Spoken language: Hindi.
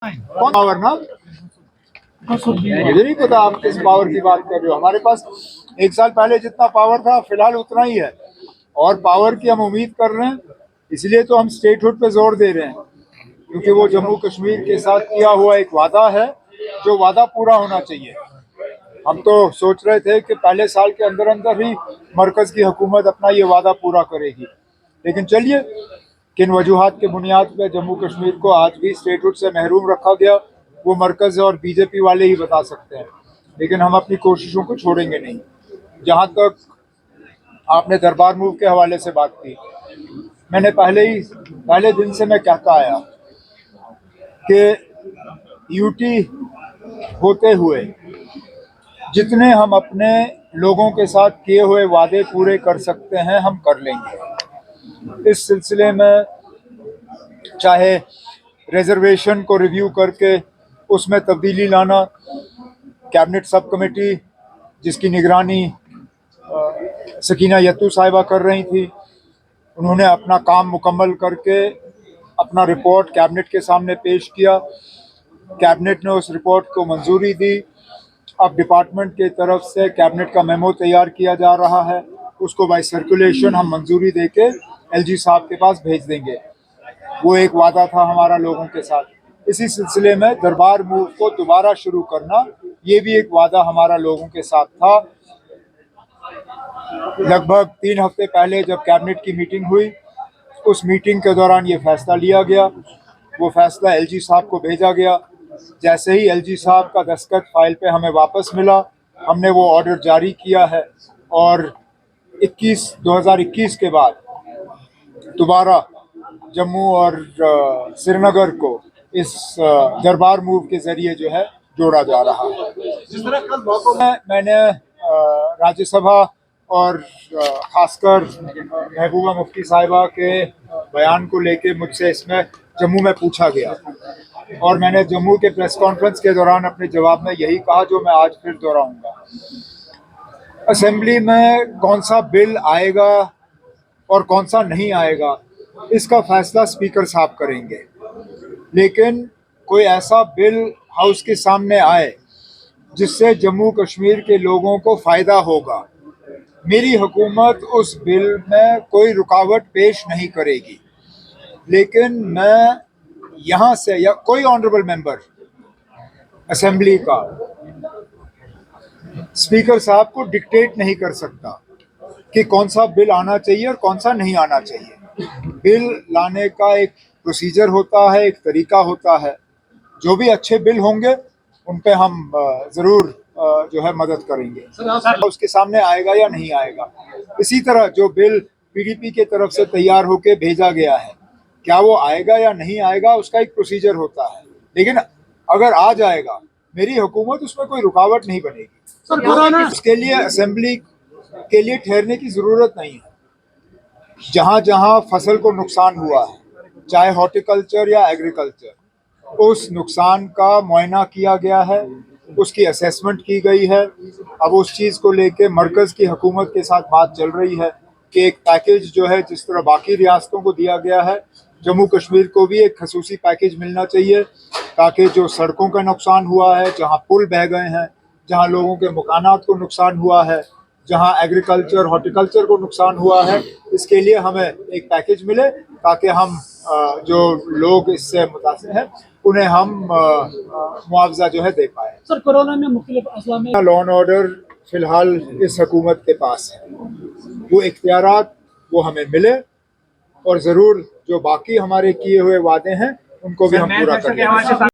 कौन पावर ना, मुझे नहीं पता आप किस पावर की बात कर रहे हो। हमारे पास एक साल पहले जितना पावर था फिलहाल उतना ही है, और पावर की हम उम्मीद कर रहे हैं। इसलिए तो हम स्टेटहुड पे जोर दे रहे हैं, क्योंकि वो जम्मू कश्मीर के साथ किया हुआ एक वादा है, जो वादा पूरा होना चाहिए। हम तो सोच रहे थे कि पहले साल के अंदर अंदर ही मरकज की हुकूमत अपना ये वादा पूरा करेगी, लेकिन चलिए, किन वजूहात के बुनियाद पर जम्मू कश्मीर को आज भी स्टेटहुड से महरूम रखा गया वो मरकज और बीजेपी वाले ही बता सकते हैं। लेकिन हम अपनी कोशिशों को छोड़ेंगे नहीं। जहां तक आपने दरबार मूव के हवाले से बात की, मैंने पहले दिन से मैं कहता आया कि यूटी होते हुए जितने हम अपने लोगों के साथ किए हुए वादे पूरे कर सकते हैं हम कर लेंगे। इस सिलसिले में चाहे रिजर्वेशन को रिव्यू करके उसमें तब्दीली लाना, कैबिनेट सब कमेटी जिसकी निगरानी सकीना यत्तू साहिबा कर रही थी, उन्होंने अपना काम मुकम्मल करके अपना रिपोर्ट कैबिनेट के सामने पेश किया। कैबिनेट ने उस रिपोर्ट को मंजूरी दी। अब डिपार्टमेंट की तरफ से कैबिनेट का मेमो तैयार किया जा रहा है, उसको बाय सर्कुलेशन हम मंजूरी देके एलजी साहब के पास भेज देंगे। वो एक वादा था हमारा लोगों के साथ। इसी सिलसिले में दरबार मूव को दोबारा शुरू करना, ये भी एक वादा हमारा लोगों के साथ था। लगभग 3 हफ्ते पहले जब कैबिनेट की मीटिंग हुई, उस मीटिंग के दौरान ये फैसला लिया गया। वो फैसला एलजी साहब को भेजा गया। जैसे ही एलजी साहब का दस्तखत फाइल पे हमें वापस मिला, हमने वो ऑर्डर जारी किया है और 2021 के बाद दोबारा जम्मू और श्रीनगर को इस दरबार मूव के जरिए जो है जोड़ा जा रहा है। जिस तरह कल मैंने राज्यसभा और खासकर महबूबा मुफ्ती साहिबा के बयान को लेके मुझसे इसमें जम्मू में पूछा गया, और मैंने जम्मू के प्रेस कॉन्फ्रेंस के दौरान अपने जवाब में यही कहा जो मैं आज फिर दोहराऊंगा। असेंबली में कौन सा बिल आएगा और कौन सा नहीं आएगा, इसका फैसला स्पीकर साहब करेंगे। लेकिन कोई ऐसा बिल हाउस के सामने आए जिससे जम्मू कश्मीर के लोगों को फ़ायदा होगा, मेरी हुकूमत उस बिल में कोई रुकावट पेश नहीं करेगी। लेकिन मैं यहाँ से या कोई ऑनरेबल मेंबर असेंबली का स्पीकर साहब को डिक्टेट नहीं कर सकता कि कौन सा बिल आना चाहिए और कौन सा नहीं आना चाहिए। बिल लाने का एक प्रोसीजर होता है, एक तरीका होता है। जो भी अच्छे बिल होंगे उन पे हम ज़रूर जो है मदद करेंगे। उसके सामने आएगा या नहीं आएगा। इसी तरह जो बिल पीडीपी के तरफ से तैयार होके भेजा गया है, क्या वो आएगा या नहीं आएगा, उसका एक प्रोसीजर होता है। लेकिन अगर आ जाएगा, मेरी हुकूमत उसमें कोई रुकावट नहीं बनेगी। उसके लिए असेंबली के लिए ठहरने की ज़रूरत नहीं है। जहाँ जहाँ फसल को नुकसान हुआ है, चाहे हॉर्टिकल्चर या एग्रीकल्चर, उस नुकसान का मुआयना किया गया है, उसकी असेसमेंट की गई है। अब उस चीज़ को लेके मरकज़ की हुकूमत के साथ बात चल रही है कि एक पैकेज जो है, जिस तरह बाकी रियासतों को दिया गया है, जम्मू कश्मीर को भी एक खसूसी पैकेज मिलना चाहिए, ताकि जो सड़कों का नुकसान हुआ है, जहाँ पुल बह गए हैं, जहाँ लोगों के मकानात को नुकसान हुआ है, जहाँ एग्रीकल्चर हॉर्टिकल्चर को नुकसान हुआ है, इसके लिए हमें एक पैकेज मिले, ताकि हम जो लोग इससे मुतासिर हैं उन्हें हम मुआवजा जो है दे पाए। सर, कोरोना में मुख्तलिफ अजला में लॉ एंड ऑर्डर फिलहाल इस हुकूमत के पास है। वो इख्तियारात वो हमें मिले, और ज़रूर जो बाकी हमारे किए हुए वादे हैं उनको भी हम पूरा करेंगे।